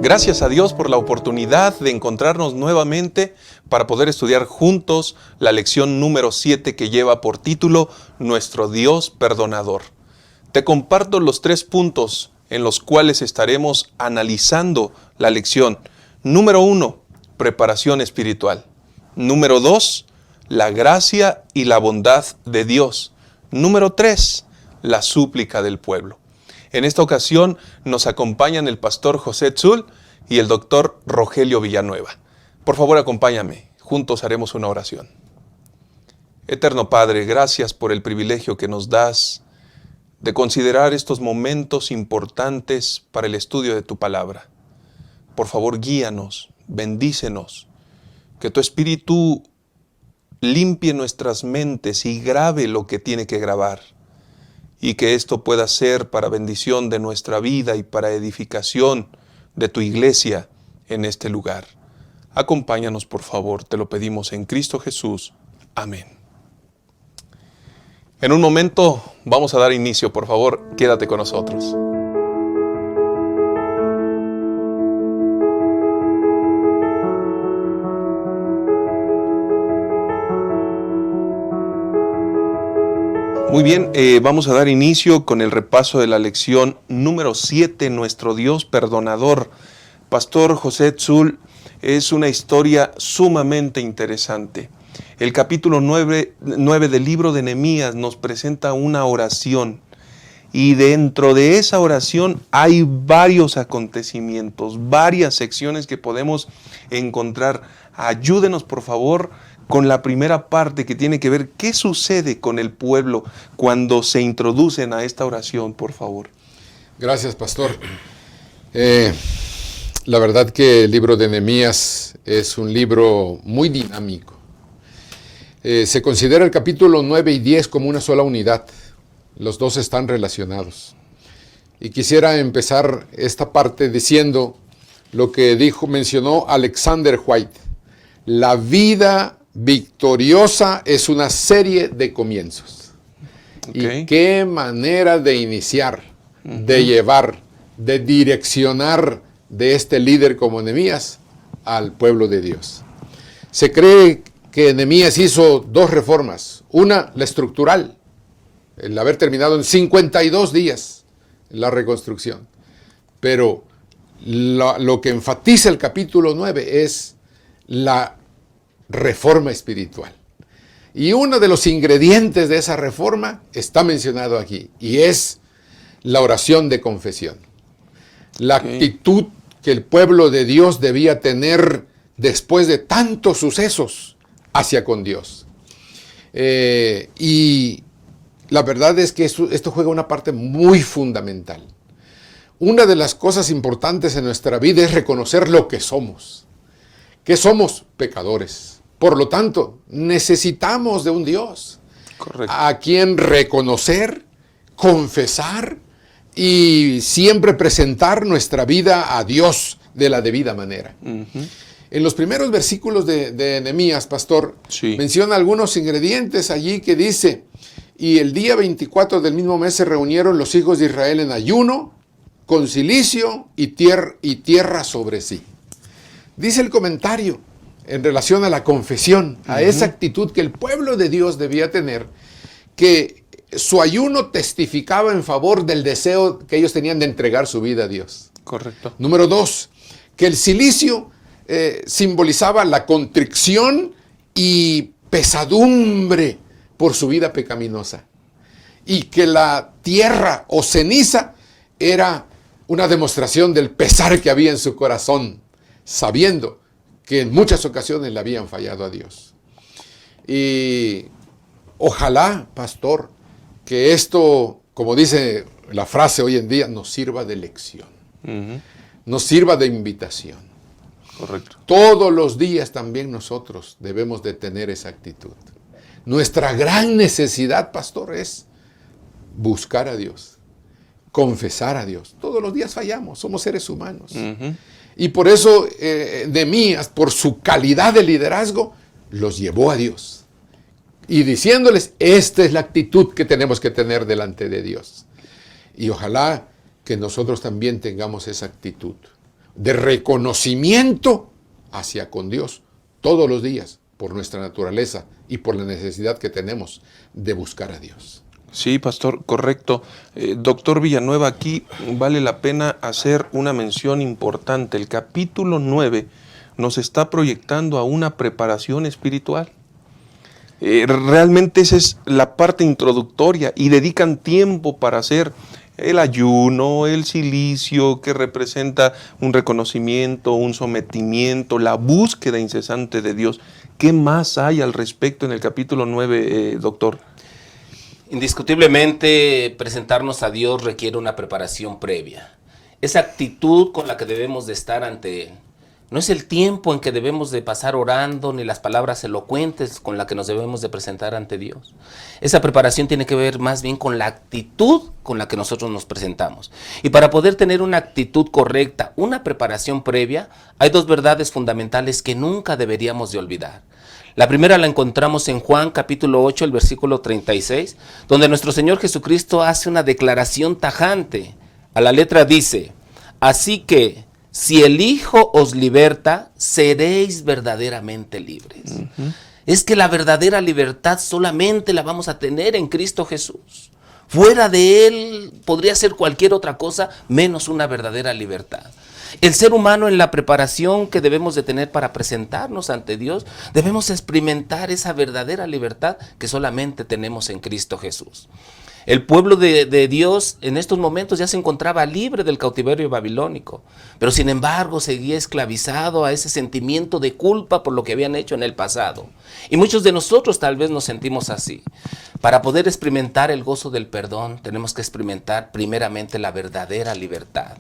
Gracias a Dios por la oportunidad de encontrarnos nuevamente para poder estudiar juntos la lección número 7 que lleva por título Nuestro Dios Perdonador. Te comparto los 3 puntos en los cuales estaremos analizando la lección. Número 1, preparación espiritual. Número 2, la gracia y la bondad de Dios. Número 3, la súplica del pueblo. En esta ocasión nos acompañan el pastor José Tzul y el doctor Rogelio Villanueva. Por favor, acompáñame. Juntos haremos una oración. Eterno Padre, gracias por el privilegio que nos das de considerar estos momentos importantes para el estudio de tu palabra. Por favor, guíanos, bendícenos, que tu Espíritu limpie nuestras mentes y grabe lo que tiene que grabar, y que esto pueda ser para bendición de nuestra vida y para edificación de tu iglesia en este lugar. Acompáñanos, por favor, te lo pedimos en Cristo Jesús. Amén. En un momento vamos a dar inicio, por favor, quédate con nosotros. Muy bien, vamos a dar inicio con el repaso de la lección número 7, Nuestro Dios Perdonador. Pastor José Tzul, es una historia sumamente interesante. El capítulo 9 del libro de Nehemías nos presenta una oración, y dentro de esa oración hay varios acontecimientos, varias secciones que podemos encontrar. Ayúdenos, por favor, con la primera parte que tiene que ver qué sucede con el pueblo cuando se introducen a esta oración, por favor. Gracias, pastor. La verdad que el libro de Nehemías es un libro muy dinámico. Se considera el capítulo 9 y 10 como una sola unidad. Los dos están relacionados. Y quisiera empezar esta parte diciendo lo que mencionó Alexander White. La vida victoriosa es una serie de comienzos. Okay. Y qué manera de iniciar, de llevar, de direccionar de este líder como Nehemías al pueblo de Dios. Se cree que Nehemías hizo 2 reformas. Una, la estructural, el haber terminado en 52 días la reconstrucción. Pero lo que enfatiza el capítulo 9 es la reforma espiritual. Y uno de los ingredientes de esa reforma está mencionado aquí, y es la oración de confesión. La actitud que el pueblo de Dios debía tener después de tantos sucesos hacia con Dios. Y la verdad es que esto juega una parte muy fundamental. Una de las cosas importantes en nuestra vida es reconocer lo que somos. Que somos pecadores. Por lo tanto, necesitamos de un Dios. Correcto. A quien reconocer, confesar y siempre presentar nuestra vida a Dios de la debida manera. En los primeros versículos de Nehemías, pastor, menciona algunos ingredientes allí que dice: y el día 24 del mismo mes se reunieron los hijos de Israel en ayuno, con cilicio y tierra sobre sí. Dice el comentario en relación a la confesión, a esa actitud que el pueblo de Dios debía tener, que su ayuno testificaba en favor del deseo que ellos tenían de entregar su vida a Dios. Correcto. Número 2, que el cilicio simbolizaba la contrición y pesadumbre por su vida pecaminosa, y que la tierra o ceniza era una demostración del pesar que había en su corazón, sabiendo que en muchas ocasiones le habían fallado a Dios. Y ojalá, pastor, que esto, como dice la frase hoy en día, nos sirva de lección, nos sirva de invitación. Correcto. Todos los días también nosotros debemos de tener esa actitud. Nuestra gran necesidad, pastor, es buscar a Dios, confesar a Dios. Todos los días fallamos, somos seres humanos. Y por eso Nehemías, por su calidad de liderazgo, los llevó a Dios. Y diciéndoles, esta es la actitud que tenemos que tener delante de Dios. Y ojalá que nosotros también tengamos esa actitud. de reconocimiento hacia con Dios todos los días, por nuestra naturaleza y por la necesidad que tenemos de buscar a Dios. Sí, pastor, correcto. Doctor Villanueva, aquí vale la pena hacer una mención importante. El capítulo 9 nos está proyectando a una preparación espiritual. Realmente esa es la parte introductoria y dedican tiempo para hacer el ayuno, el cilicio, que representa un reconocimiento, un sometimiento, la búsqueda incesante de Dios. ¿Qué más hay al respecto en el capítulo 9, doctor? Indiscutiblemente, presentarnos a Dios requiere una preparación previa. Esa actitud con la que debemos de estar ante Él. No es el tiempo en que debemos de pasar orando, ni las palabras elocuentes con las que nos debemos de presentar ante Dios. Esa preparación tiene que ver más bien con la actitud con la que nosotros nos presentamos. Y para poder tener una actitud correcta, una preparación previa, hay dos verdades fundamentales que nunca deberíamos de olvidar. La primera la encontramos en Juan capítulo 8, el versículo 36, donde nuestro Señor Jesucristo hace una declaración tajante. A la letra dice: así que si el Hijo os liberta, seréis verdaderamente libres. Es que la verdadera libertad solamente la vamos a tener en Cristo Jesús. Fuera de Él podría ser cualquier otra cosa menos una verdadera libertad. El ser humano, en la preparación que debemos de tener para presentarnos ante Dios, debemos experimentar esa verdadera libertad que solamente tenemos en Cristo Jesús. El pueblo de Dios en estos momentos ya se encontraba libre del cautiverio babilónico, pero sin embargo seguía esclavizado a ese sentimiento de culpa por lo que habían hecho en el pasado. Y muchos de nosotros tal vez nos sentimos así. Para poder experimentar el gozo del perdón, tenemos que experimentar primeramente la verdadera libertad,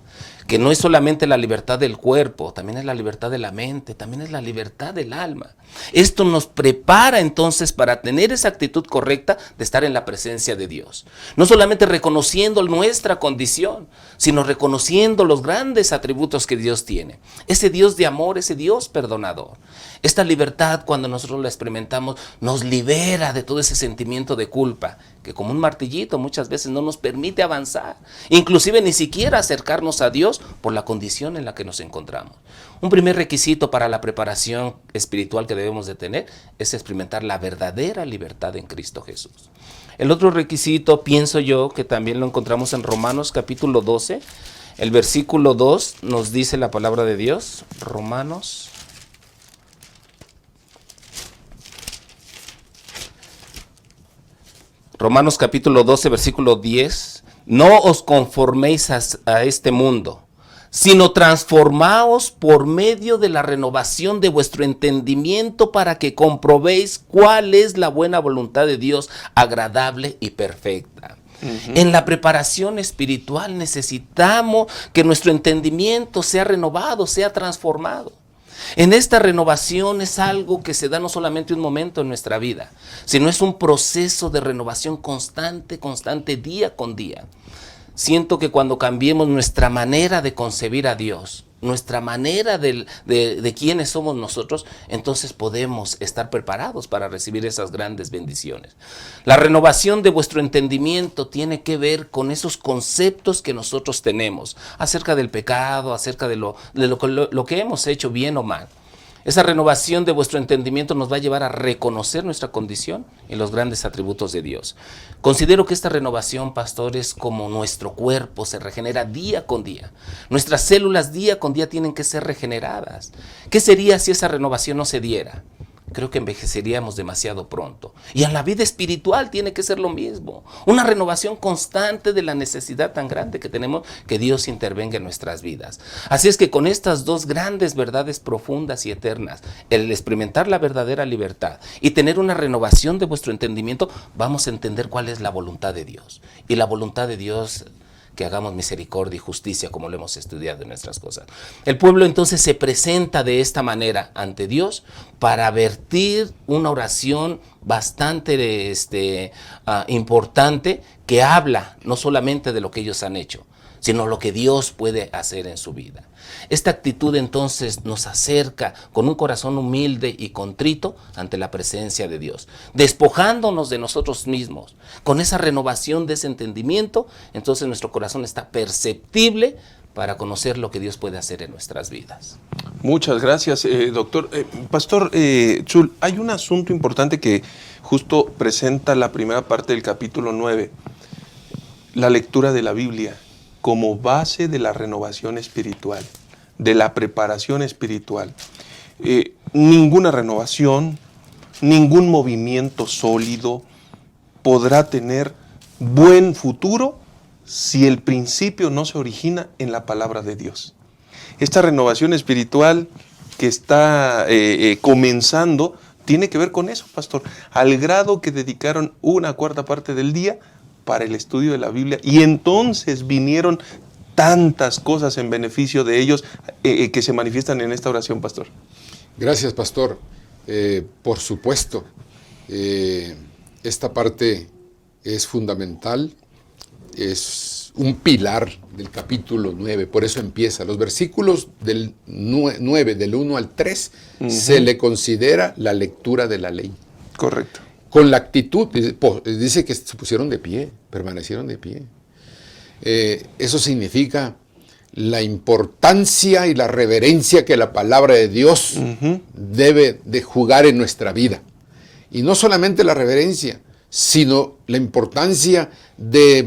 que no es solamente la libertad del cuerpo, también es la libertad de la mente, también es la libertad del alma. Esto nos prepara entonces para tener esa actitud correcta de estar en la presencia de Dios. No solamente reconociendo nuestra condición, sino reconociendo los grandes atributos que Dios tiene. Ese Dios de amor, ese Dios perdonador. Esta libertad, cuando nosotros la experimentamos, nos libera de todo ese sentimiento de culpa, que como un martillito muchas veces no nos permite avanzar, inclusive ni siquiera acercarnos a Dios por la condición en la que nos encontramos. Un primer requisito para la preparación espiritual que debemos de tener es experimentar la verdadera libertad en Cristo Jesús. El otro requisito, pienso yo, que también lo encontramos en Romanos capítulo 12, el versículo 2 nos dice la palabra de Dios, Romanos capítulo 12, versículo 10, no os conforméis a este mundo, sino transformaos por medio de la renovación de vuestro entendimiento para que comprobéis cuál es la buena voluntad de Dios, agradable y perfecta. En la preparación espiritual necesitamos que nuestro entendimiento sea renovado, sea transformado. En esta renovación es algo que se da no solamente un momento en nuestra vida, sino es un proceso de renovación constante, día con día. Siento que cuando cambiemos nuestra manera de concebir a Dios, nuestra manera de quiénes somos nosotros, entonces podemos estar preparados para recibir esas grandes bendiciones. La renovación de vuestro entendimiento tiene que ver con esos conceptos que nosotros tenemos acerca del pecado, acerca de lo que hemos hecho bien o mal. Esa renovación de vuestro entendimiento nos va a llevar a reconocer nuestra condición y los grandes atributos de Dios. Considero que esta renovación, pastor, es como nuestro cuerpo se regenera día con día. Nuestras células día con día tienen que ser regeneradas. ¿Qué sería si esa renovación no se diera? Creo que envejeceríamos demasiado pronto. Y en la vida espiritual tiene que ser lo mismo. Una renovación constante de la necesidad tan grande que tenemos que Dios intervenga en nuestras vidas. Así es que con estas dos grandes verdades profundas y eternas, el experimentar la verdadera libertad y tener una renovación de vuestro entendimiento, vamos a entender cuál es la voluntad de Dios. Y la voluntad de Dios, que hagamos misericordia y justicia como lo hemos estudiado en nuestras cosas. El pueblo entonces se presenta de esta manera ante Dios para vertir una oración bastante importante que habla no solamente de lo que ellos han hecho, sino lo que Dios puede hacer en su vida. Esta actitud entonces nos acerca con un corazón humilde y contrito ante la presencia de Dios, despojándonos de nosotros mismos. Con esa renovación de ese entendimiento, entonces nuestro corazón está perceptible para conocer lo que Dios puede hacer en nuestras vidas. Muchas gracias, doctor. Pastor Chul, hay un asunto importante que justo presenta la primera parte del capítulo 9, la lectura de la Biblia como base de la renovación espiritual, de la preparación espiritual. Ninguna renovación, ningún movimiento sólido podrá tener buen futuro si el principio no se origina en la palabra de Dios. Esta renovación espiritual que está comenzando tiene que ver con eso, pastor, al grado que dedicaron 1/4 parte del día para el estudio de la Biblia, y entonces vinieron tantas cosas en beneficio de ellos que se manifiestan en esta oración, pastor. Gracias, pastor. Por supuesto, esta parte es fundamental, es un pilar del capítulo 9, por eso empieza. Los versículos del 9, del 1 al 3, se le considera la lectura de la ley. Correcto. Con la actitud, dice que se pusieron de pie, permanecieron de pie. Eso significa la importancia y la reverencia que la palabra de Dios debe de jugar en nuestra vida. Y no solamente la reverencia, sino la importancia de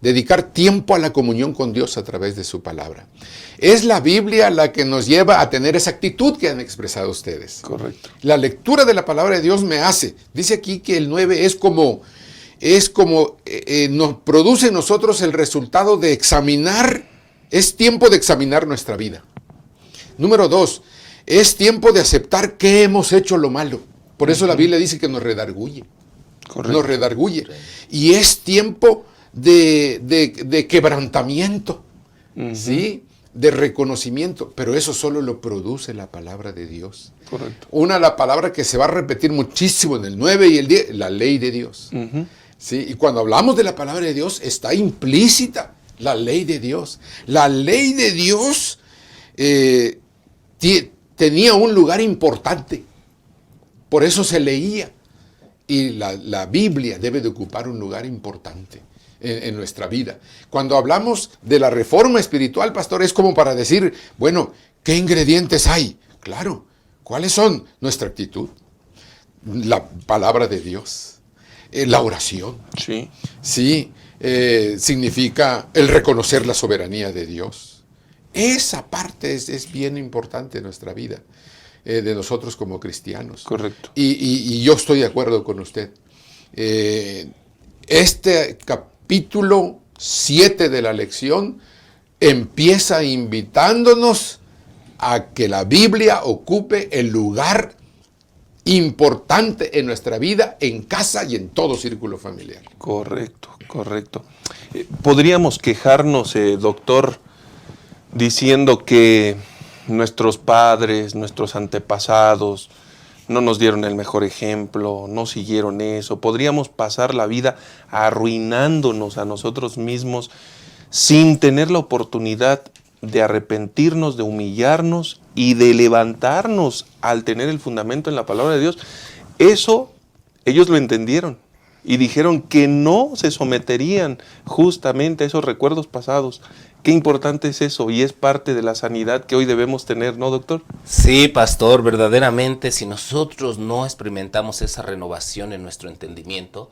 dedicar tiempo a la comunión con Dios a través de su palabra. Es la Biblia la que nos lleva a tener esa actitud que han expresado ustedes. Correcto. La lectura de la palabra de Dios me hace. Dice aquí que el 9 nos produce en nosotros el resultado de examinar, es tiempo de examinar nuestra vida. Número 2, es tiempo de aceptar que hemos hecho lo malo. Por eso la Biblia dice que nos redarguye. Correcto. Nos redarguye. Y es tiempo de quebrantamiento, ¿sí? De reconocimiento, pero eso solo lo produce la palabra de Dios. Correcto. La palabra que se va a repetir muchísimo en el 9 y el 10, la ley de Dios. ¿Sí? Y cuando hablamos de la palabra de Dios, está implícita la ley de Dios. La ley de Dios tenía un lugar importante, por eso se leía. Y la Biblia debe de ocupar un lugar importante en nuestra vida. Cuando hablamos de la reforma espiritual, pastor, es como para decir, bueno, ¿qué ingredientes hay? Claro, ¿cuáles son? Nuestra actitud, la palabra de Dios, la oración. Sí. Sí, significa el reconocer la soberanía de Dios. Esa parte es bien importante en nuestra vida. De nosotros como cristianos. Correcto. Y yo estoy de acuerdo con usted. Este capítulo 7 de la lección empieza invitándonos a que la Biblia ocupe el lugar importante en nuestra vida, en casa y en todo círculo familiar. Correcto, correcto. Podríamos quejarnos, doctor, diciendo que nuestros padres, nuestros antepasados no nos dieron el mejor ejemplo, no siguieron eso. Podríamos pasar la vida arruinándonos a nosotros mismos sin tener la oportunidad de arrepentirnos, de humillarnos y de levantarnos al tener el fundamento en la palabra de Dios. Eso ellos lo entendieron y dijeron que no se someterían justamente a esos recuerdos pasados. Qué importante es eso, y es parte de la sanidad que hoy debemos tener, ¿no, doctor? Sí, pastor, verdaderamente, si nosotros no experimentamos esa renovación en nuestro entendimiento,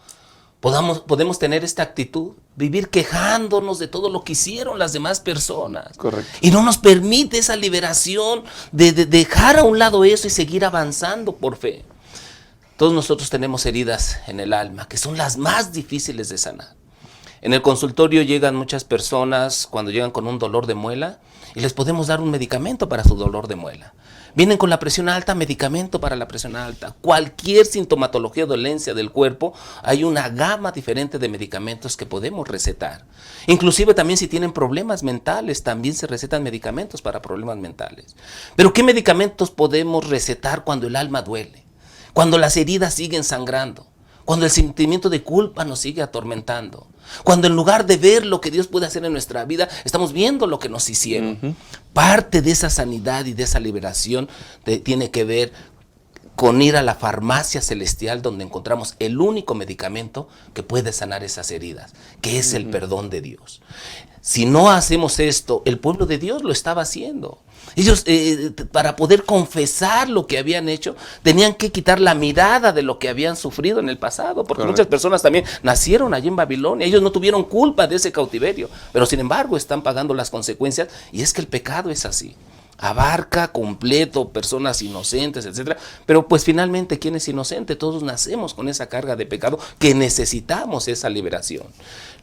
podemos tener esta actitud, vivir quejándonos de todo lo que hicieron las demás personas. Correcto. Y no nos permite esa liberación de dejar a un lado eso y seguir avanzando por fe. Todos nosotros tenemos heridas en el alma, que son las más difíciles de sanar. En el consultorio llegan muchas personas cuando llegan con un dolor de muela y les podemos dar un medicamento para su dolor de muela. Vienen con la presión alta, medicamento para la presión alta. Cualquier sintomatología o dolencia del cuerpo, hay una gama diferente de medicamentos que podemos recetar. Inclusive también si tienen problemas mentales, también se recetan medicamentos para problemas mentales. Pero ¿qué medicamentos podemos recetar cuando el alma duele? Cuando las heridas siguen sangrando. Cuando el sentimiento de culpa nos sigue atormentando. Cuando en lugar de ver lo que Dios puede hacer en nuestra vida, estamos viendo lo que nos hicieron. Parte de esa sanidad y de esa liberación tiene que ver con ir a la farmacia celestial donde encontramos el único medicamento que puede sanar esas heridas, que es el perdón de Dios. Si no hacemos esto, el pueblo de Dios lo estaba haciendo. Ellos, para poder confesar lo que habían hecho, tenían que quitar la mirada de lo que habían sufrido en el pasado, porque muchas personas también nacieron allí en Babilonia, ellos no tuvieron culpa de ese cautiverio, pero sin embargo están pagando las consecuencias, y es que el pecado es así. Abarca completo personas inocentes, etcétera. Pero pues finalmente, ¿quién es inocente? Todos nacemos con esa carga de pecado que necesitamos esa liberación.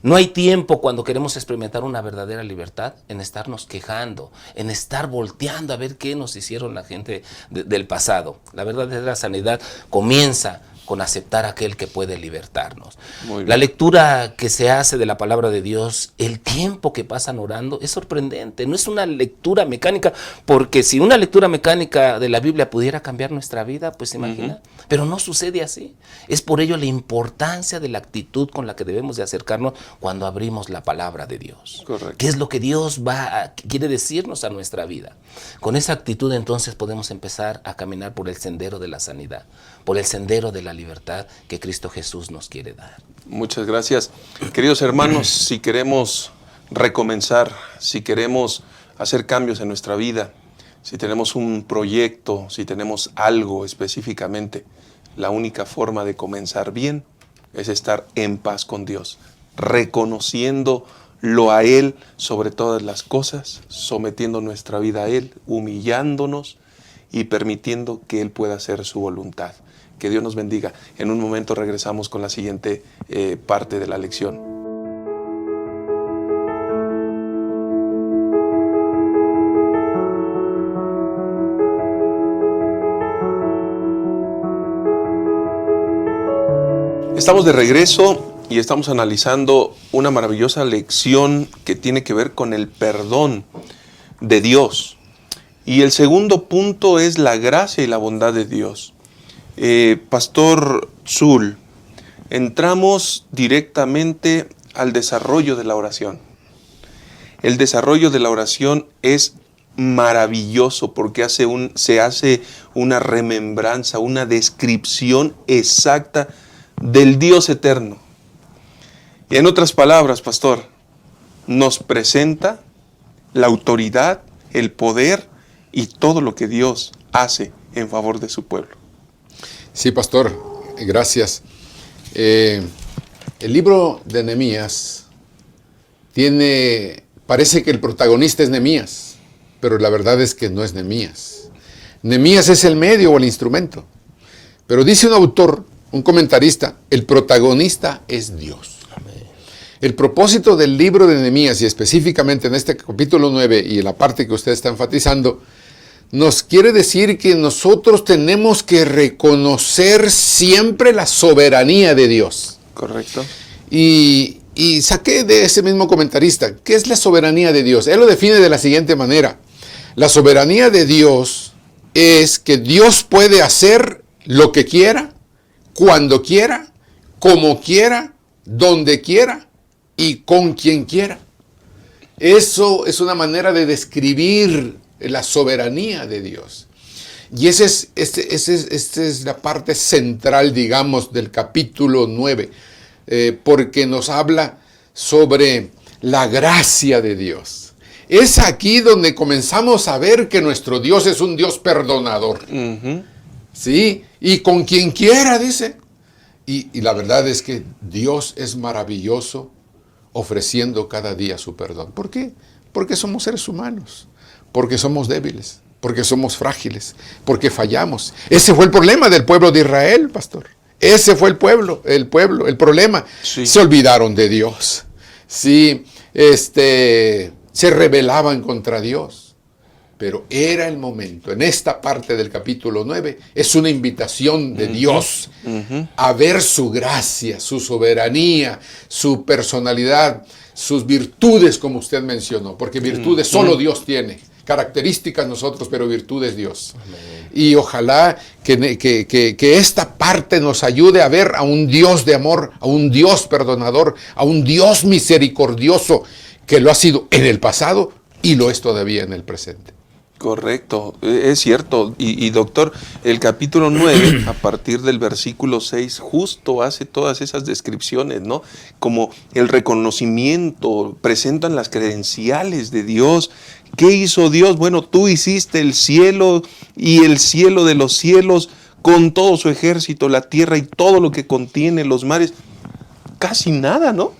No hay tiempo cuando queremos experimentar una verdadera libertad en estarnos quejando, en estar volteando a ver qué nos hicieron la gente del pasado. La verdadera sanidad comienza con aceptar a aquel que puede libertarnos. La lectura que se hace de la palabra de Dios, el tiempo que pasan orando, es sorprendente. No es una lectura mecánica, porque si una lectura mecánica de la Biblia pudiera cambiar nuestra vida, pues se imagina. Pero no sucede así. Es por ello la importancia de la actitud con la que debemos de acercarnos cuando abrimos la palabra de Dios. Correcto. ¿Qué es lo que Dios quiere decirnos a nuestra vida? Con esa actitud entonces podemos empezar a caminar por el sendero de la sanidad, por el sendero de la libertad que Cristo Jesús nos quiere dar. Muchas gracias. Queridos hermanos, si queremos recomenzar, si queremos hacer cambios en nuestra vida, si tenemos un proyecto, si tenemos algo específicamente, la única forma de comenzar bien es estar en paz con Dios, reconociéndolo a Él sobre todas las cosas, sometiendo nuestra vida a Él, humillándonos y permitiendo que Él pueda hacer su voluntad. Que Dios nos bendiga. En un momento regresamos con la siguiente parte de la lección. Estamos de regreso y estamos analizando una maravillosa lección que tiene que ver con el perdón de Dios. Y el segundo punto es la gracia y la bondad de Dios. Pastor Zul, entramos directamente al desarrollo de la oración. El desarrollo de la oración es maravilloso porque se hace una remembranza, una descripción exacta del Dios eterno. Y en otras palabras, pastor, nos presenta la autoridad, el poder y todo lo que Dios hace en favor de su pueblo. Sí, pastor, gracias. El libro de Nehemías parece que el protagonista es Nehemías, pero la verdad es que no es Nehemías. Nehemías es el medio o el instrumento. Pero dice un autor, un comentarista, el protagonista es Dios. Amén. El propósito del libro de Nehemías, y específicamente en este capítulo 9 y en la parte que usted está enfatizando, nos quiere decir que nosotros tenemos que reconocer siempre la soberanía de Dios. Correcto. Y saqué de ese mismo comentarista, ¿qué es la soberanía de Dios? Él lo define de la siguiente manera. La soberanía de Dios es que Dios puede hacer lo que quiera, cuando quiera, como quiera, donde quiera y con quien quiera. Eso es una manera de describir la soberanía de Dios. Y esta es la parte central, digamos, del capítulo 9, porque nos habla sobre la gracia de Dios. Es aquí donde comenzamos a ver que nuestro Dios es un Dios perdonador. ¿Sí? Y con quien quiera, dice. Y la verdad es que Dios es maravilloso ofreciendo cada día su perdón. ¿Por qué? Porque somos seres humanos. Porque somos débiles, porque somos frágiles, porque fallamos. Ese fue el problema del pueblo de Israel, pastor. Ese fue el problema. Sí. Se olvidaron de Dios. Sí, se rebelaban contra Dios. Pero era el momento. En esta parte del capítulo 9 es una invitación de Dios a ver su gracia, su soberanía, su personalidad, sus virtudes, como usted mencionó. Porque virtudes solo Dios tiene. Características nosotros, pero virtudes Dios. Amén. Y ojalá que esta parte nos ayude a ver a un Dios de amor, a un Dios perdonador, a un Dios misericordioso, que lo ha sido en el pasado y lo es todavía en el presente. Correcto, es cierto. Y doctor, el capítulo 9, a partir del versículo 6, justo hace todas esas descripciones, ¿no? Como el reconocimiento, presentan las credenciales de Dios. ¿Qué hizo Dios? Bueno, tú hiciste el cielo y el cielo de los cielos con todo su ejército, la tierra y todo lo que contiene, los mares. Casi nada, ¿no?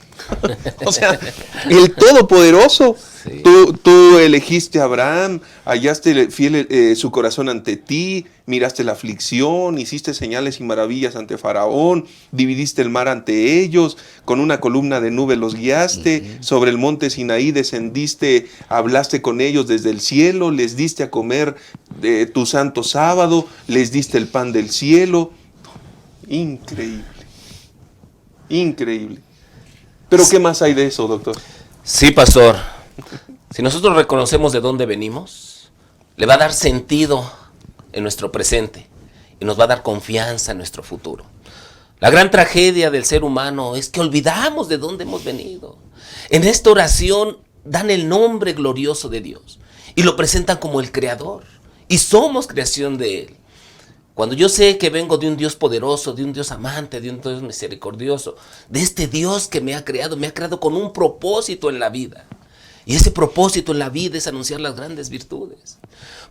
O sea, el Todopoderoso. Sí. Tú elegiste a Abraham, hallaste fiel su corazón ante ti, miraste la aflicción, hiciste señales y maravillas ante Faraón, dividiste el mar ante ellos, con una columna de nube los guiaste, sobre el monte Sinaí descendiste, hablaste con ellos desde el cielo, les diste a comer tu santo sábado, les diste el pan del cielo. Increíble, increíble. ¿Pero qué más hay de eso, doctor? Sí, pastor. Si nosotros reconocemos de dónde venimos, le va a dar sentido en nuestro presente y nos va a dar confianza en nuestro futuro. La gran tragedia del ser humano es que olvidamos de dónde hemos venido. En esta oración dan el nombre glorioso de Dios y lo presentan como el Creador y somos creación de Él. Cuando yo sé que vengo de un Dios poderoso, de un Dios amante, de un Dios misericordioso, de este Dios que me ha creado con un propósito en la vida. Y ese propósito en la vida es anunciar las grandes virtudes.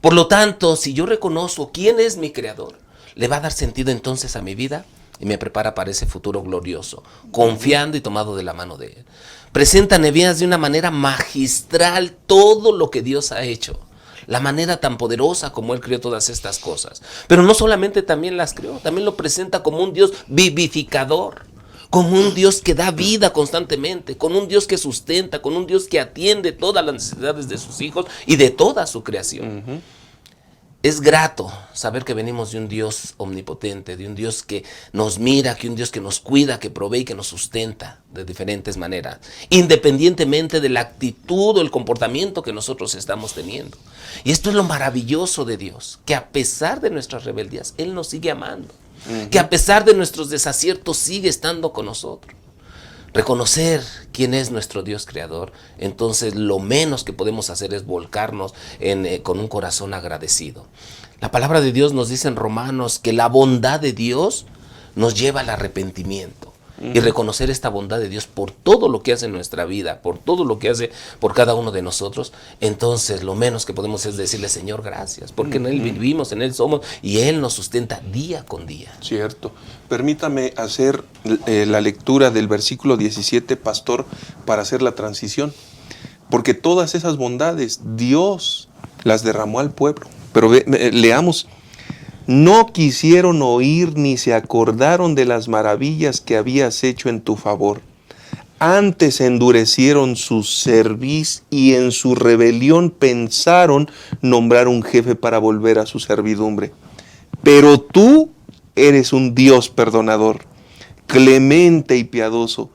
Por lo tanto, si yo reconozco quién es mi Creador, le va a dar sentido entonces a mi vida y me prepara para ese futuro glorioso, confiando y tomado de la mano de Él. Presenta Nehemías de una manera magistral todo lo que Dios ha hecho. La manera tan poderosa como Él creó todas estas cosas. Pero no solamente también las creó, también lo presenta como un Dios vivificador, como un Dios que da vida constantemente, con un Dios que sustenta, con un Dios que atiende todas las necesidades de sus hijos y de toda su creación. Es grato saber que venimos de un Dios omnipotente, de un Dios que nos mira, que un Dios que nos cuida, que provee y que nos sustenta de diferentes maneras, independientemente de la actitud o el comportamiento que nosotros estamos teniendo. Y esto es lo maravilloso de Dios, que a pesar de nuestras rebeldías, Él nos sigue amando, que a pesar de nuestros desaciertos sigue estando con nosotros. Reconocer quién es nuestro Dios creador, entonces lo menos que podemos hacer es volcarnos con un corazón agradecido. La palabra de Dios nos dice en Romanos que la bondad de Dios nos lleva al arrepentimiento. Y reconocer esta bondad de Dios por todo lo que hace en nuestra vida, por todo lo que hace por cada uno de nosotros, entonces lo menos que podemos es decirle, Señor, gracias, porque en Él vivimos, en Él somos, y Él nos sustenta día con día. Cierto. Permítame hacer la lectura del versículo 17, pastor, para hacer la transición. Porque todas esas bondades Dios las derramó al pueblo. Pero leamos. No quisieron oír ni se acordaron de las maravillas que habías hecho en tu favor. Antes endurecieron su cerviz y en su rebelión pensaron nombrar un jefe para volver a su servidumbre. Pero tú eres un Dios perdonador, clemente y piadoso,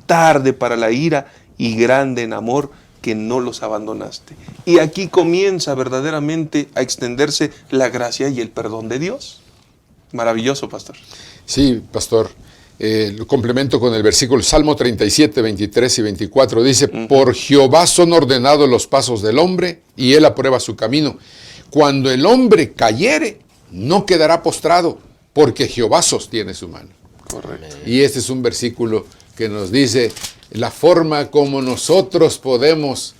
tarde para la ira y grande en amor, que no los abandonaste. Y aquí comienza verdaderamente a extenderse la gracia y el perdón de Dios. Maravilloso, pastor. Sí, pastor. Lo complemento con el versículo Salmo 37, 23 y 24. Dice, por Jehová son ordenados los pasos del hombre, y él aprueba su camino. Cuando el hombre cayere, no quedará postrado, porque Jehová sostiene su mano. Correcto. Y este es un versículo que nos dice la forma como nosotros podemos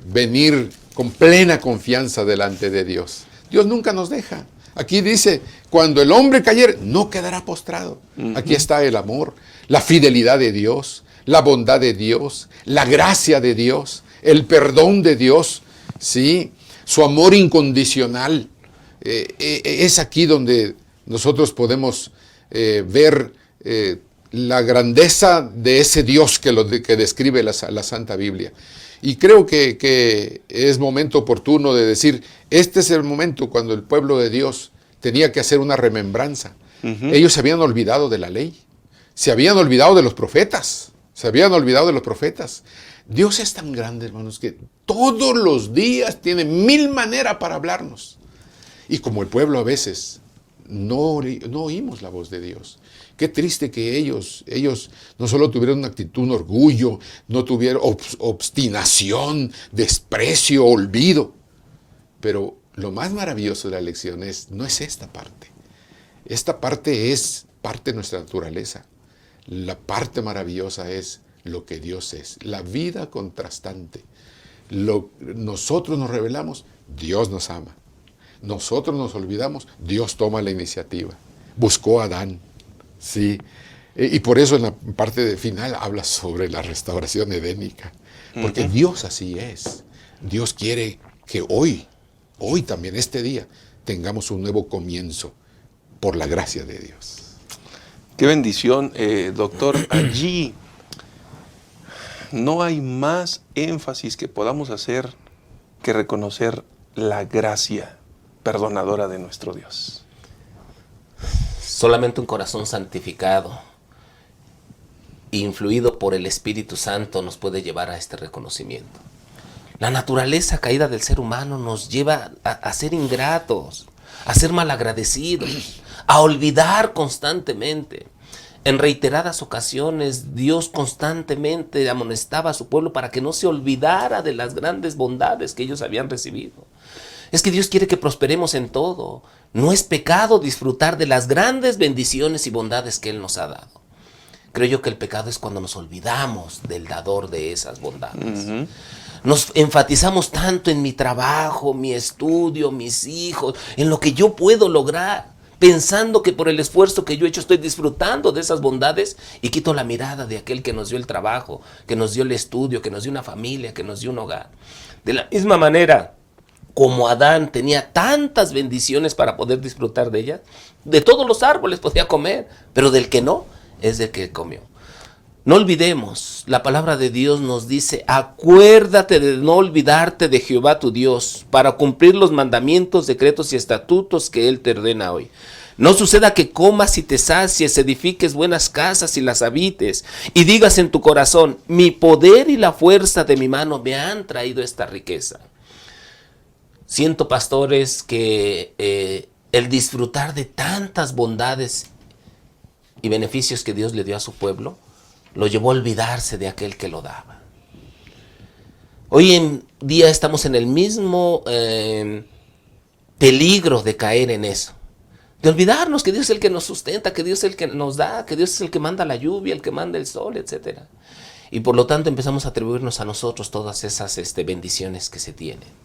venir con plena confianza delante de Dios. Dios nunca nos deja. Aquí dice, cuando el hombre cayere, no quedará postrado. Aquí está el amor, la fidelidad de Dios, la bondad de Dios, la gracia de Dios, el perdón de Dios, ¿sí? Su amor incondicional. Es aquí donde nosotros podemos ver la grandeza de ese Dios que describe la Santa Biblia. Y creo que es momento oportuno de decir, este es el momento cuando el pueblo de Dios tenía que hacer una remembranza. Ellos se habían olvidado de la ley, se habían olvidado de los profetas, Dios es tan grande, hermanos, que todos los días tiene 1000 maneras para hablarnos. Y como el pueblo a veces no oímos la voz de Dios. Qué triste que ellos no solo tuvieron una actitud, un orgullo, no tuvieron obstinación, desprecio, olvido. Pero lo más maravilloso de la lección no es esta parte. Esta parte es parte de nuestra naturaleza. La parte maravillosa es lo que Dios es, la vida contrastante. Nosotros nos rebelamos, Dios nos ama. Nosotros nos olvidamos, Dios toma la iniciativa. Buscó a Adán, sí. Y por eso en la parte final habla sobre la restauración edénica. Porque Dios así es. Dios quiere que hoy también, este día, tengamos un nuevo comienzo por la gracia de Dios. Qué bendición, doctor. Allí no hay más énfasis que podamos hacer que reconocer la gracia perdonadora de nuestro Dios. Solamente un corazón santificado, influido por el Espíritu Santo, nos puede llevar a este reconocimiento. La naturaleza caída del ser humano nos lleva a ser ingratos, a ser malagradecidos, a olvidar constantemente. En reiteradas ocasiones, Dios constantemente amonestaba a su pueblo para que no se olvidara de las grandes bondades que ellos habían recibido. Es que Dios quiere que prosperemos en todo. No es pecado disfrutar de las grandes bendiciones y bondades que Él nos ha dado. Creo yo que el pecado es cuando nos olvidamos del dador de esas bondades. Nos enfatizamos tanto en mi trabajo, mi estudio, mis hijos, en lo que yo puedo lograr, pensando que por el esfuerzo que yo he hecho estoy disfrutando de esas bondades, y quito la mirada de aquel que nos dio el trabajo, que nos dio el estudio, que nos dio una familia, que nos dio un hogar. De la misma manera, como Adán tenía tantas bendiciones para poder disfrutar de ellas, de todos los árboles podía comer, pero del que no, es del que comió. No olvidemos, la palabra de Dios nos dice, acuérdate de no olvidarte de Jehová tu Dios, para cumplir los mandamientos, decretos y estatutos que Él te ordena hoy. No suceda que comas y te sacies, edifiques buenas casas y las habites, y digas en tu corazón, mi poder y la fuerza de mi mano me han traído esta riqueza. Siento, pastores, que el disfrutar de tantas bondades y beneficios que Dios le dio a su pueblo, lo llevó a olvidarse de aquel que lo daba. Hoy en día estamos en el mismo peligro de caer en eso. De olvidarnos que Dios es el que nos sustenta, que Dios es el que nos da, que Dios es el que manda la lluvia, el que manda el sol, etc. Y por lo tanto empezamos a atribuirnos a nosotros todas esas bendiciones que se tienen.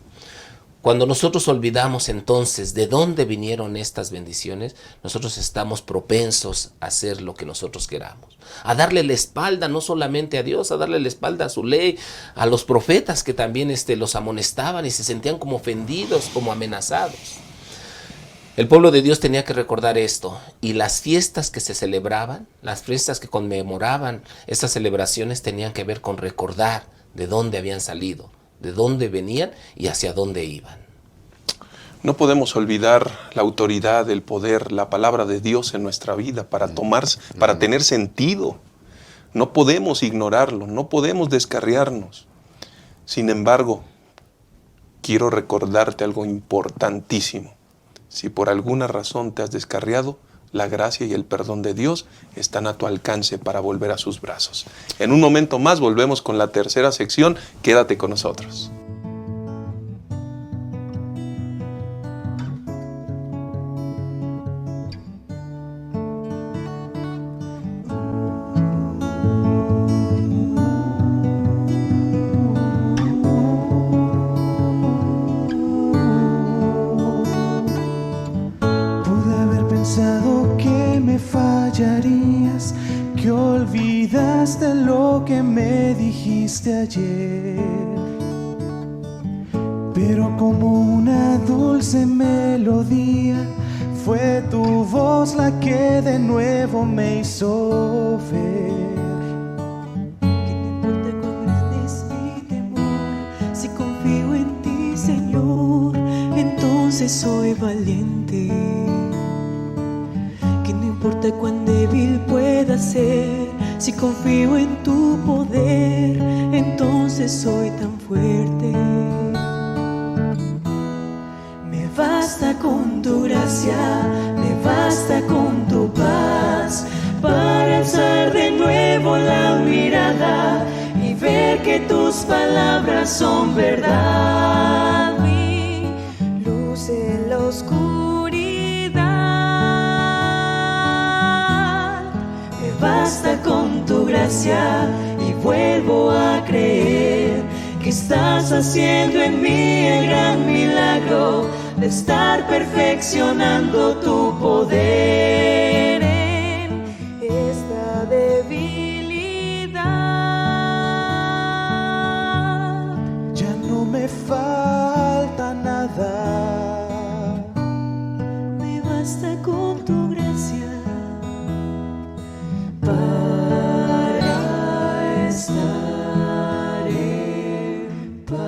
Cuando nosotros olvidamos entonces de dónde vinieron estas bendiciones, nosotros estamos propensos a hacer lo que nosotros queramos. A darle la espalda no solamente a Dios, a darle la espalda a su ley, a los profetas que también los amonestaban y se sentían como ofendidos, como amenazados. El pueblo de Dios tenía que recordar esto, y las fiestas que se celebraban, las fiestas que conmemoraban estas celebraciones tenían que ver con recordar de dónde habían salido, de dónde venían y hacia dónde iban. No podemos olvidar la autoridad, el poder, la palabra de Dios en nuestra vida para tener sentido. No podemos ignorarlo, no podemos descarriarnos. Sin embargo, quiero recordarte algo importantísimo. Si por alguna razón te has descarriado, la gracia y el perdón de Dios están a tu alcance para volver a sus brazos. En un momento más volvemos con la tercera sección. Quédate con nosotros. Que olvidaste lo que me dijiste ayer, pero como una dulce melodía fue tu voz la que de nuevo me hizo ver. Que no importa cuán grande es mi temor, si confío en ti, Señor, entonces soy valiente. No importa cuán débil pueda ser, si confío en tu poder, entonces soy tan fuerte. Me basta con tu gracia, me basta con tu paz, para alzar de nuevo la mirada y ver que tus palabras son verdad. basta con tu gracia y vuelvo a creer que estás haciendo en mí el gran milagro de estar perfeccionando tu poder en esta debilidad. Ya no me falta nada, me basta con tu gracia para estar en paz.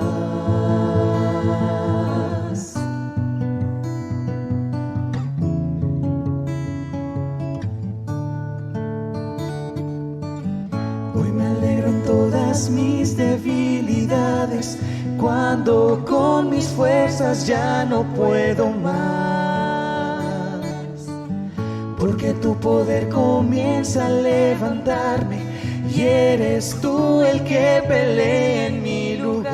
Hoy me alegro en todas mis debilidades, cuando con mis fuerzas ya no puedo más, porque tu poder comienza a levantarme y eres tú el que pelea en mi lugar.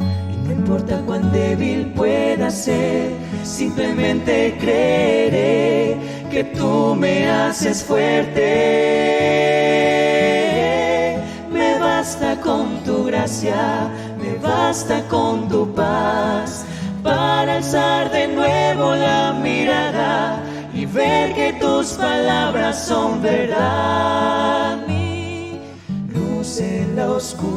Y no importa cuán débil pueda ser, simplemente creeré que tú me haces fuerte. Me basta con tu gracia, me basta con tu paz, para alzar de nuevo la mirada y ver que tus palabras son verdad. Mi luz en la oscuridad,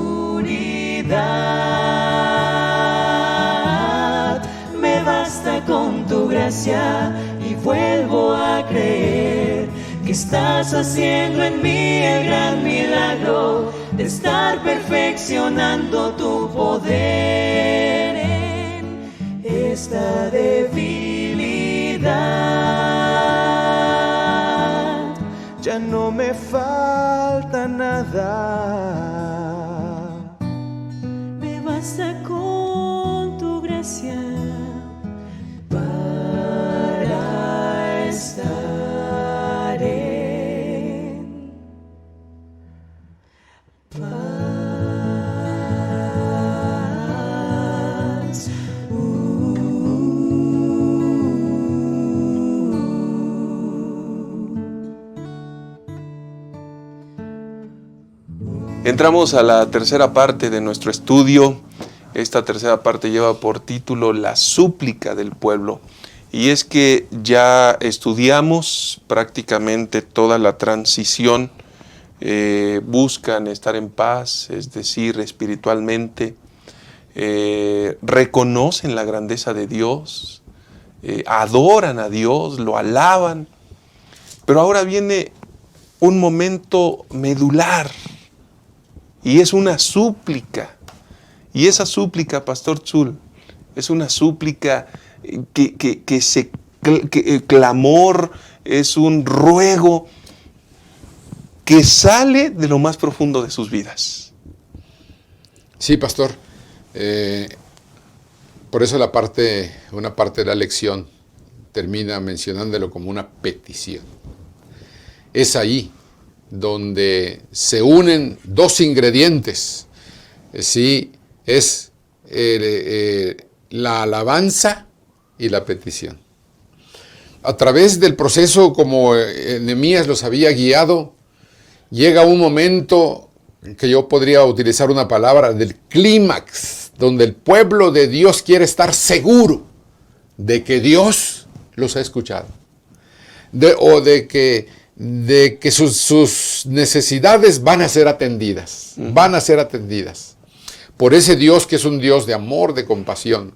me basta con tu gracia y vuelvo a creer que estás haciendo en mí el gran milagro de estar perfeccionando tu poder en esta debilidad. Ya no me falta nada, me basta con tu gracia para estar en paz. Entramos a la tercera parte de nuestro estudio. Esta tercera parte lleva por título La súplica del pueblo. Y es que ya estudiamos prácticamente toda la transición. Buscan estar en paz, es decir, espiritualmente. Reconocen la grandeza de Dios. Adoran a Dios, lo alaban. Pero ahora viene un momento medular. Y es una súplica. Y esa súplica, Pastor Tzul, es una súplica clamor, es un ruego que sale de lo más profundo de sus vidas. Sí, pastor. Por eso una parte de la lección termina mencionándolo como una petición. Es ahí donde se unen dos ingredientes. Sí, es la alabanza y la petición. A través del proceso, como Nehemías los había guiado, llega un momento que yo podría utilizar una palabra del clímax, donde el pueblo de Dios quiere estar seguro de que Dios los ha escuchado, de que sus necesidades van a ser atendidas, van a ser atendidas por ese Dios que es un Dios de amor, de compasión.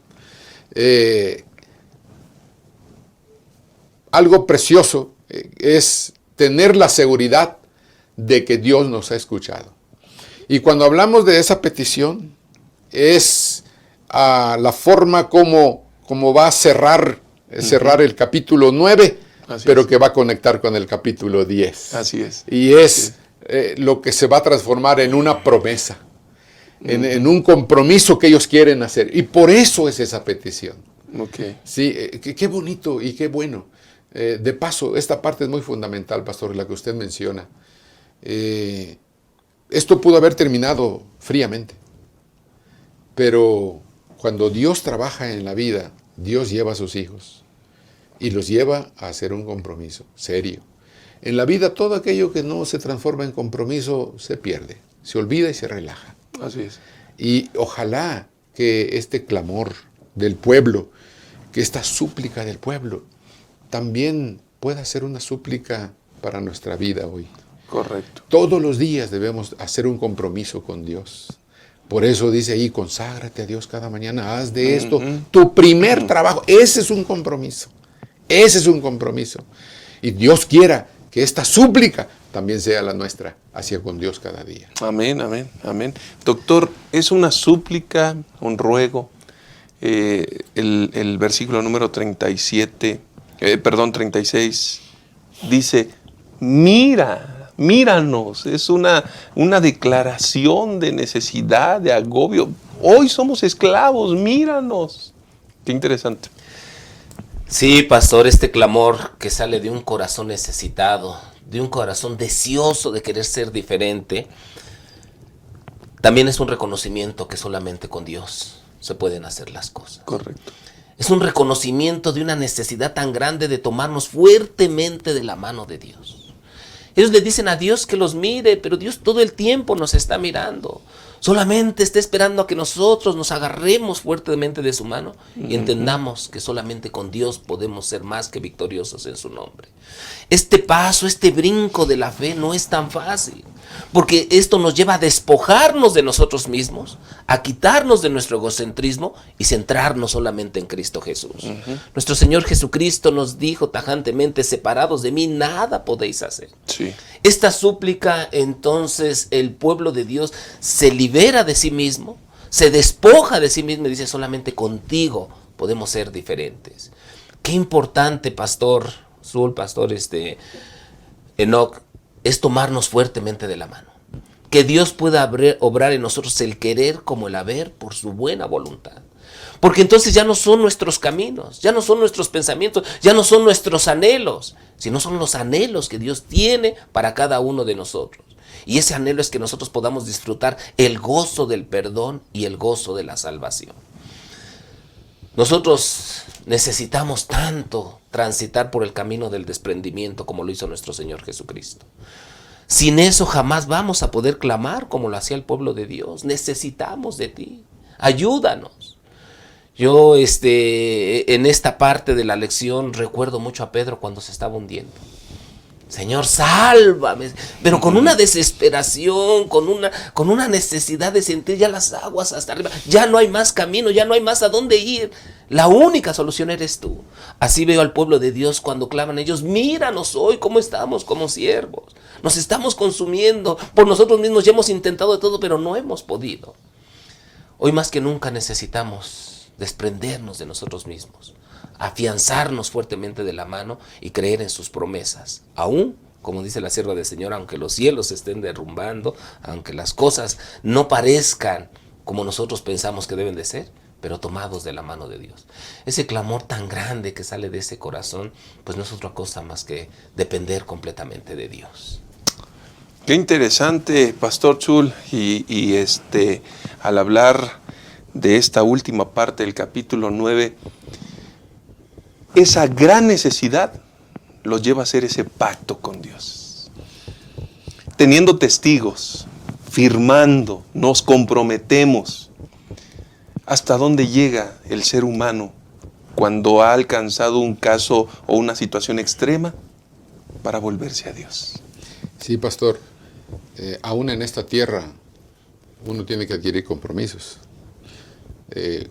Algo precioso es tener la seguridad de que Dios nos ha escuchado. Y cuando hablamos de esa petición, es la forma como va a cerrar el capítulo 9, pero que va a conectar con el capítulo 10. Así es. Y es lo que se va a transformar en una promesa, en un compromiso que ellos quieren hacer. Y por eso es esa petición. Okay. Sí, qué bonito y qué bueno. De paso, esta parte es muy fundamental, pastor, la que usted menciona. Esto pudo haber terminado fríamente, pero cuando Dios trabaja en la vida, Dios lleva a sus hijos y los lleva a hacer un compromiso serio. En la vida todo aquello que no se transforma en compromiso se pierde, se olvida y se relaja. Así es. Y ojalá que este clamor del pueblo, que esta súplica del pueblo, también pueda ser una súplica para nuestra vida hoy. Correcto. Todos los días debemos hacer un compromiso con Dios. Por eso dice ahí, conságrate a Dios cada mañana, haz de esto tu primer trabajo. Ese es un compromiso. Ese es un compromiso. Y Dios quiera que esta súplica también sea la nuestra hacia con Dios cada día. Amén, amén, amén. Doctor, es una súplica, un ruego. El versículo número 36 dice, míranos. Es una declaración de necesidad, de agobio. Hoy somos esclavos, míranos. Qué interesante. Sí, pastor, este clamor que sale de un corazón necesitado, de un corazón deseoso de querer ser diferente, también es un reconocimiento que solamente con Dios se pueden hacer las cosas. Correcto. Es un reconocimiento de una necesidad tan grande de tomarnos fuertemente de la mano de Dios. Ellos le dicen a Dios que los mire, pero Dios todo el tiempo nos está mirando. Solamente está esperando a que nosotros nos agarremos fuertemente de su mano y entendamos que solamente con Dios podemos ser más que victoriosos en su nombre. Este paso, este brinco de la fe no es tan fácil, porque esto nos lleva a despojarnos de nosotros mismos, a quitarnos de nuestro egocentrismo y centrarnos solamente en Cristo Jesús. Nuestro Señor Jesucristo nos dijo tajantemente, separados de mí nada podéis hacer. Sí. Esta súplica, entonces, el pueblo de Dios se libera de sí mismo, se despoja de sí mismo y dice, solamente contigo podemos ser diferentes. Qué importante, Pastor Zul, Pastor Enoch, es tomarnos fuertemente de la mano. Que Dios pueda obrar en nosotros el querer como el haber por su buena voluntad. Porque entonces ya no son nuestros caminos, ya no son nuestros pensamientos, ya no son nuestros anhelos, sino son los anhelos que Dios tiene para cada uno de nosotros. Y ese anhelo es que nosotros podamos disfrutar el gozo del perdón y el gozo de la salvación. Nosotros necesitamos tanto transitar por el camino del desprendimiento como lo hizo nuestro Señor Jesucristo. Sin eso jamás vamos a poder clamar como lo hacía el pueblo de Dios. Necesitamos de ti. Ayúdanos. Yo en esta parte de la lección recuerdo mucho a Pedro cuando se estaba hundiendo. Señor, sálvame, pero con una desesperación, con una necesidad de sentir ya las aguas hasta arriba. Ya no hay más camino, ya no hay más a dónde ir. La única solución eres tú. Así veo al pueblo de Dios cuando claman ellos, míranos hoy cómo estamos como siervos. Nos estamos consumiendo, por nosotros mismos ya hemos intentado de todo, pero no hemos podido. Hoy más que nunca necesitamos desprendernos de nosotros mismos, afianzarnos fuertemente de la mano y creer en sus promesas. Aún, como dice la sierva del Señor, aunque los cielos se estén derrumbando, aunque las cosas no parezcan como nosotros pensamos que deben de ser, pero tomados de la mano de Dios. Ese clamor tan grande que sale de ese corazón, pues no es otra cosa más que depender completamente de Dios. Qué interesante, Pastor Zul, y al hablar de esta última parte del capítulo 9, esa gran necesidad los lleva a hacer ese pacto con Dios. Teniendo testigos, firmando, nos comprometemos. ¿Hasta dónde llega el ser humano cuando ha alcanzado un caso o una situación extrema para volverse a Dios? Sí, pastor. Aún en esta tierra uno tiene que adquirir compromisos.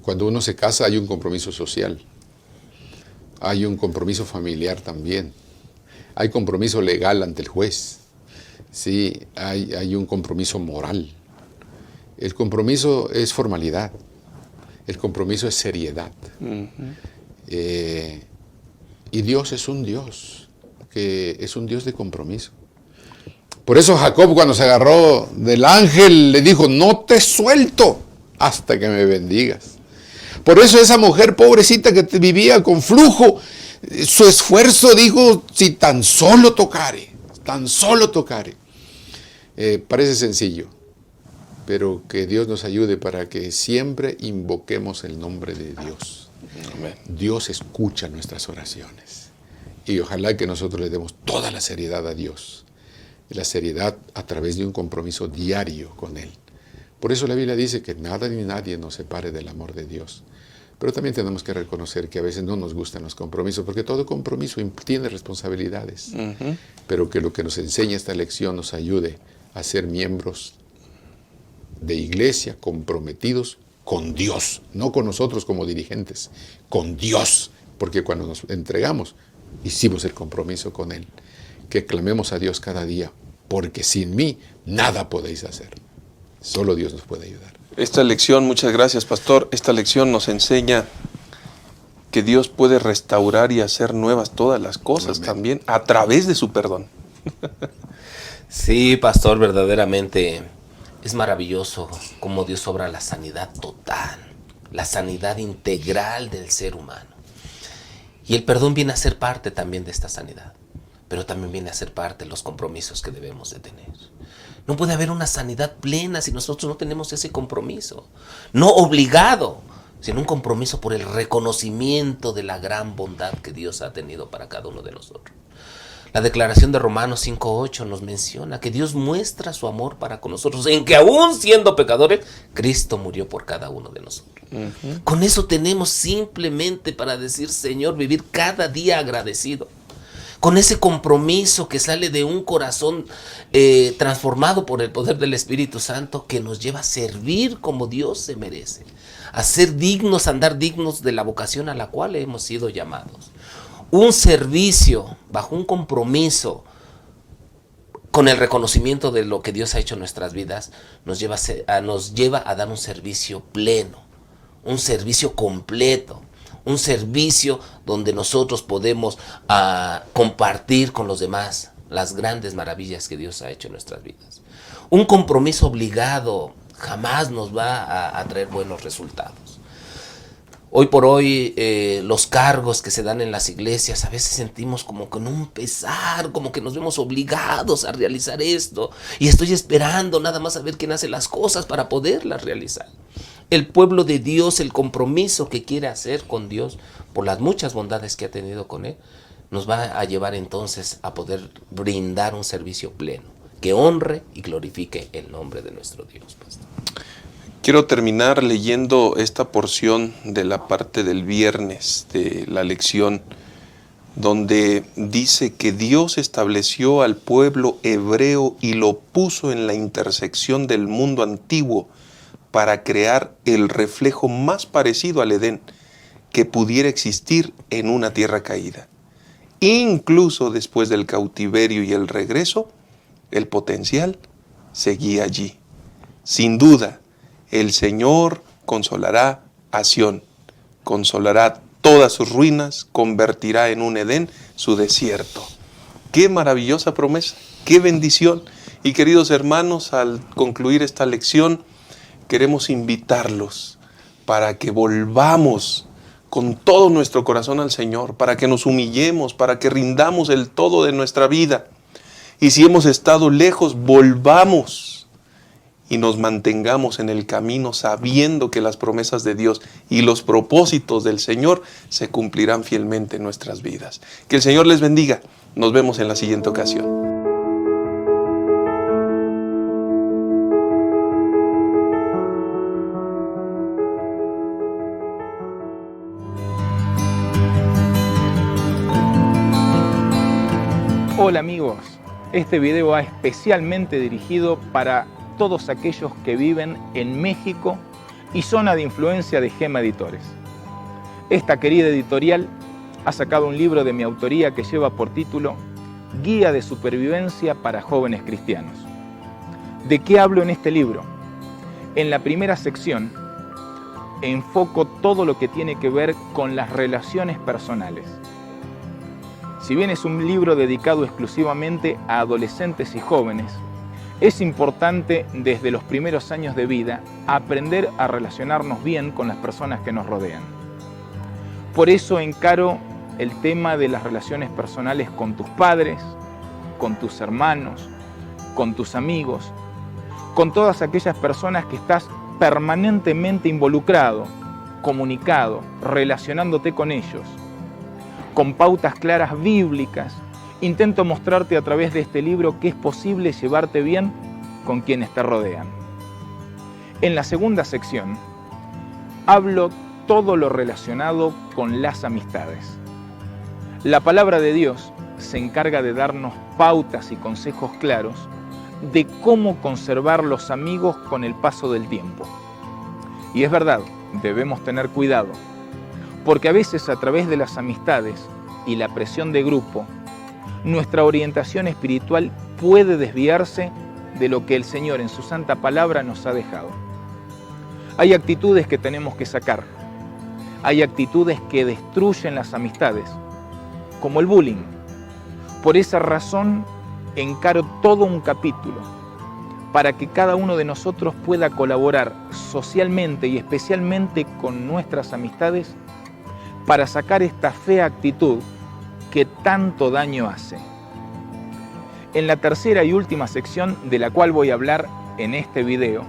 Cuando uno se casa hay un compromiso social. Hay un compromiso familiar también. Hay compromiso legal ante el juez. Sí, hay un compromiso moral. El compromiso es formalidad. El compromiso es seriedad. Y Dios es un Dios que es un Dios de compromiso. Por eso Jacob, cuando se agarró del ángel, le dijo, no te suelto hasta que me bendigas. Por eso esa mujer pobrecita que vivía con flujo, su esfuerzo dijo, si tan solo tocare, tan solo tocare. Parece sencillo, pero que Dios nos ayude para que siempre invoquemos el nombre de Dios. Amén. Dios escucha nuestras oraciones Y ojalá que nosotros le demos toda la seriedad a Dios. Y la seriedad a través de un compromiso diario con Él. Por eso la Biblia dice que nada ni nadie nos separe del amor de Dios. Pero también tenemos que reconocer que a veces no nos gustan los compromisos, porque todo compromiso tiene responsabilidades. Pero que lo que nos enseña esta lección nos ayude a ser miembros de iglesia comprometidos con Dios, no con nosotros como dirigentes, con Dios, porque cuando nos entregamos, hicimos el compromiso con Él. Que clamemos a Dios cada día, porque sin mí nada podéis hacer. Solo Dios nos puede ayudar. Esta lección, muchas gracias, pastor, esta lección nos enseña que Dios puede restaurar y hacer nuevas todas las cosas. Amén. También a través de su perdón. Sí, pastor, verdaderamente es maravilloso cómo Dios obra la sanidad total, la sanidad integral del ser humano. Y el perdón viene a ser parte también de esta sanidad, pero también viene a ser parte de los compromisos que debemos de tener. No puede haber una sanidad plena si nosotros no tenemos ese compromiso, no obligado, sino un compromiso por el reconocimiento de la gran bondad que Dios ha tenido para cada uno de nosotros. La declaración de Romanos 5:8 nos menciona que Dios muestra su amor para con nosotros, en que aún siendo pecadores, Cristo murió por cada uno de nosotros. Con eso tenemos simplemente para decir, Señor, vivir cada día agradecido. Con ese compromiso que sale de un corazón transformado por el poder del Espíritu Santo, que nos lleva a servir como Dios se merece, a ser dignos, a andar dignos de la vocación a la cual hemos sido llamados. Un servicio bajo un compromiso con el reconocimiento de lo que Dios ha hecho en nuestras vidas nos lleva a dar un servicio pleno, un servicio completo, un servicio donde nosotros podemos compartir con los demás las grandes maravillas que Dios ha hecho en nuestras vidas. Un compromiso obligado jamás nos va a traer buenos resultados. Hoy por hoy los cargos que se dan en las iglesias, a veces sentimos como con un pesar, como que nos vemos obligados a realizar esto. Y estoy esperando nada más a ver quién hace las cosas para poderlas realizar. El pueblo de Dios, el compromiso que quiere hacer con Dios, por las muchas bondades que ha tenido con Él, nos va a llevar entonces a poder brindar un servicio pleno, que honre y glorifique el nombre de nuestro Dios, pastor. Quiero terminar leyendo esta porción de la parte del viernes de la lección, donde dice que Dios estableció al pueblo hebreo y lo puso en la intersección del mundo antiguo para crear el reflejo más parecido al Edén que pudiera existir en una tierra caída. Incluso después del cautiverio y el regreso, el potencial seguía allí. Sin duda, el Señor consolará a Sión, consolará todas sus ruinas, convertirá en un Edén su desierto. ¡Qué maravillosa promesa! ¡Qué bendición! Y queridos hermanos, al concluir esta lección, queremos invitarlos para que volvamos con todo nuestro corazón al Señor, para que nos humillemos, para que rindamos el todo de nuestra vida. Y si hemos estado lejos, volvamos y nos mantengamos en el camino sabiendo que las promesas de Dios y los propósitos del Señor se cumplirán fielmente en nuestras vidas. Que el Señor les bendiga. Nos vemos en la siguiente ocasión. Hola amigos, este video va especialmente dirigido para todos aquellos que viven en México y zona de influencia de Gema Editores. Esta querida editorial ha sacado un libro de mi autoría que lleva por título Guía de Supervivencia para Jóvenes Cristianos. ¿De qué hablo en este libro? En la primera sección enfoco todo lo que tiene que ver con las relaciones personales. Si bien es un libro dedicado exclusivamente a adolescentes y jóvenes, es importante desde los primeros años de vida aprender a relacionarnos bien con las personas que nos rodean. Por eso encaro el tema de las relaciones personales con tus padres, con tus hermanos, con tus amigos, con todas aquellas personas que estás permanentemente involucrado, comunicado, relacionándote con ellos. con pautas claras bíblicas, intento mostrarte a través de este libro que es posible llevarte bien con quienes te rodean. En la segunda sección, hablo todo lo relacionado con las amistades. La palabra de Dios se encarga de darnos pautas y consejos claros de cómo conservar los amigos con el paso del tiempo. Y es verdad, debemos tener cuidado, porque a veces a través de las amistades y la presión de grupo, nuestra orientación espiritual puede desviarse de lo que el Señor en su santa palabra nos ha dejado. Hay actitudes que tenemos que sacar, hay actitudes que destruyen las amistades, como el bullying. Por esa razón encaro todo un capítulo para que cada uno de nosotros pueda colaborar socialmente y especialmente con nuestras amistades para sacar esta fea actitud que tanto daño hace. En la tercera y última sección de la cual voy a hablar en este video,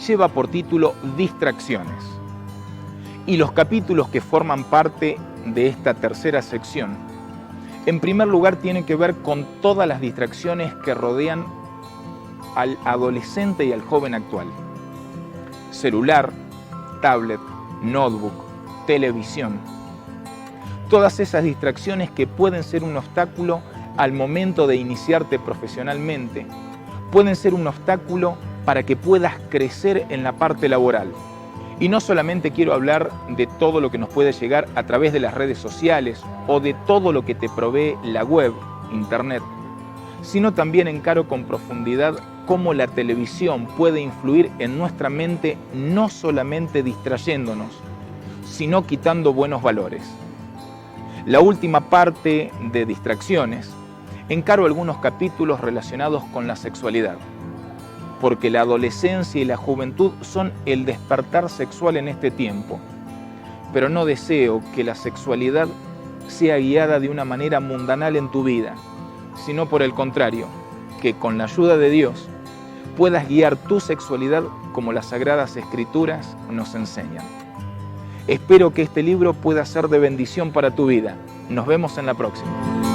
lleva por título Distracciones. Y los capítulos que forman parte de esta tercera sección, en primer lugar tienen que ver con todas las distracciones que rodean al adolescente y al joven actual. Celular, tablet, notebook, televisión. Todas esas distracciones que pueden ser un obstáculo al momento de iniciarte profesionalmente, pueden ser un obstáculo para que puedas crecer en la parte laboral. Y no solamente quiero hablar de todo lo que nos puede llegar a través de las redes sociales o de todo lo que te provee la web, internet, sino también encaro con profundidad cómo la televisión puede influir en nuestra mente, no solamente distrayéndonos, sino quitando buenos valores. La última parte de Distracciones, encaro algunos capítulos relacionados con la sexualidad, porque la adolescencia y la juventud son el despertar sexual en este tiempo, pero no deseo que la sexualidad sea guiada de una manera mundanal en tu vida, sino por el contrario, que con la ayuda de Dios puedas guiar tu sexualidad como las Sagradas Escrituras nos enseñan. Espero que este libro pueda ser de bendición para tu vida. Nos vemos en la próxima.